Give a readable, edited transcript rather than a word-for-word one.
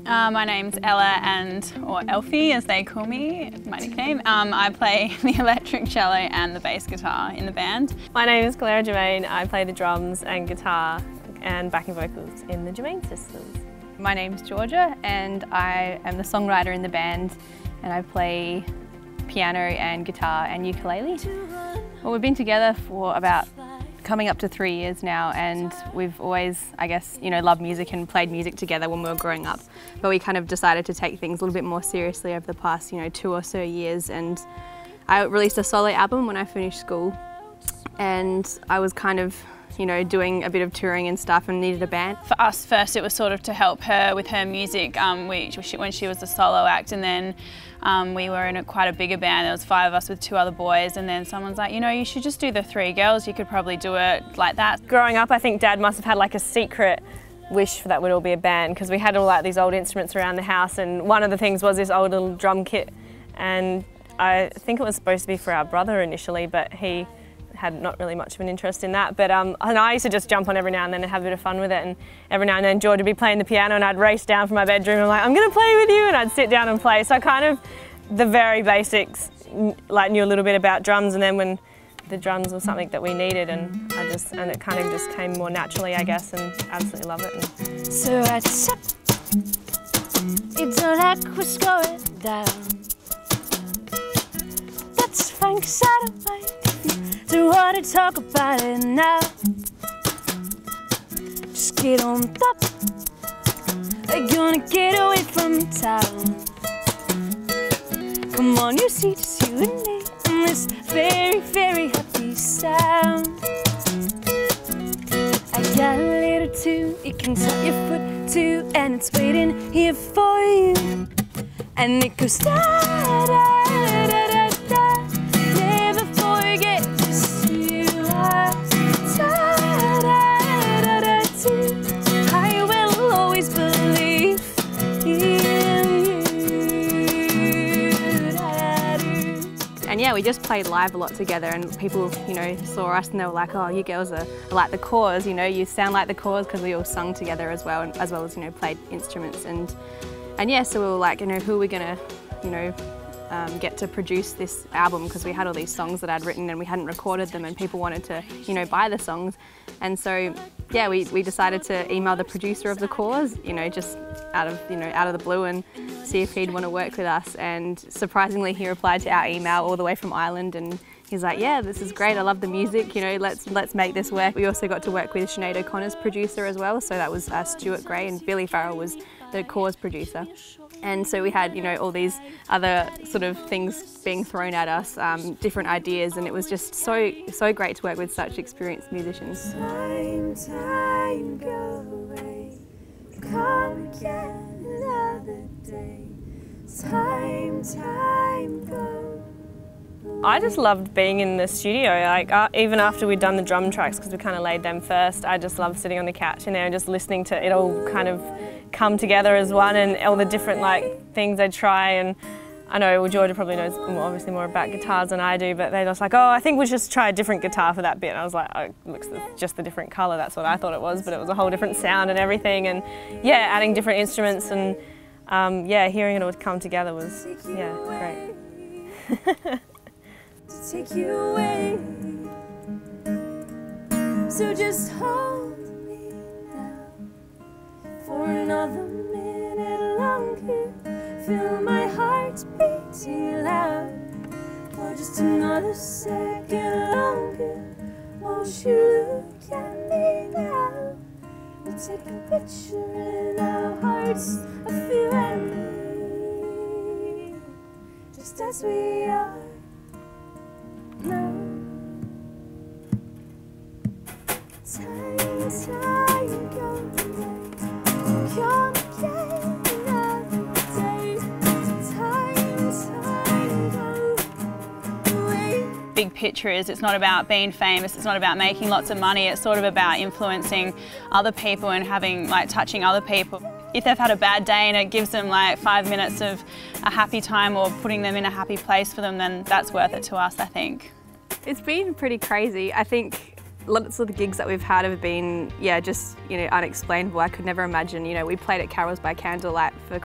My name's Ella, or Elfie as they call me, my nickname. I play the electric cello and the bass guitar in the band. My name is Clara Germain. I play the drums and guitar and backing vocals in the Germain Sisters. My name's Georgia and I am the songwriter in the band, and I play piano and guitar and ukulele. Well, we've been together for about coming up to 3 years now, and we've always, I guess, loved music and played music together when we were growing up. But we kind of decided to take things a little bit more seriously over the past, 2 or so years, and I released a solo album when I finished school, and I was kind of doing a bit of touring and stuff and needed a band. For us first, it was sort of to help her with her music when she was a solo act, and then we were in quite a bigger band. There was 5 of us with 2 other boys, and then someone's like, you should just do the 3 girls, you could probably do it like that. Growing up, I think Dad must have had like a secret wish for that we'd all be a band, because we had all like these old instruments around the house, and one of the things was this old little drum kit, and I think it was supposed to be for our brother initially, but he had not really much of an interest in that. But and I used to just jump on every now and then and have a bit of fun with it, and every now and then George would be playing the piano and I'd race down from my bedroom and I'm going to play with you, and I'd sit down and play. So I kind of, the very basics, like knew a little bit about drums, and then when the drums was something that we needed, and it kind of just came more naturally, I guess, and absolutely love it. So I step, it's like what's going down. That's fine, 'cause I don't mind. Don't want to talk about it now. Just get on top. I'm gonna get away from town. Come on, you see, just you and me in this very, very happy sound. I got a little tune you can tap your foot to, and it's waiting here for you. And it goes da da da da da. Never forget just you are. Da da da da da. I will always believe in you. And yeah, we just played live a lot together, and people, saw us and they were like, oh, you girls are like the Cause, you sound like the Cause, because we all sung together as well as, played instruments. And yeah, so we were like, who are we gonna, get to produce this album, because we had all these songs that I'd written and we hadn't recorded them, and people wanted to, buy the songs. And so, yeah, we decided to email the producer of the Cause, just out of the blue, and see if he'd want to work with us. And surprisingly, he replied to our email all the way from Ireland, and he's like, yeah, this is great, I love the music, let's make this work. We also got to work with Sinead O'Connor's producer as well, so that was Stuart Gray, and Billy Farrell was the Cause producer. And so we had, all these other sort of things being thrown at us, different ideas, and it was just so great to work with such experienced musicians. Time go away, come again another day. Time go. I just loved being in the studio, even after we'd done the drum tracks, because we kind of laid them first. I just loved sitting on the couch in there and just listening to it all kind of come together as one, and all the different things they'd try. And I know Georgia probably knows obviously more about guitars than I do, but they're just like, oh, I think we should just try a different guitar for that bit. And I was like, oh, it looks just a different colour. That's what I thought it was, but it was a whole different sound and everything. And yeah, adding different instruments, and yeah, hearing it all come together was, yeah, great. To take you away, so just hold me now for another minute longer. Feel my heart beating loud for just another second longer. Won't you look at me now? We'll take a picture in our hearts of you and me, just as we are. Time go away, come again another day. Time go away. Big picture is, it's not about being famous, it's not about making lots of money, it's sort of about influencing other people and having, touching other people. If they've had a bad day and it gives them 5 minutes of a happy time, or putting them in a happy place for them, then that's worth it to us, I think. It's been pretty crazy. I think Lots of the gigs that we've had have been, yeah, just, you know, unexplainable. I could never imagine, you know, we played at Carols by Candlelight for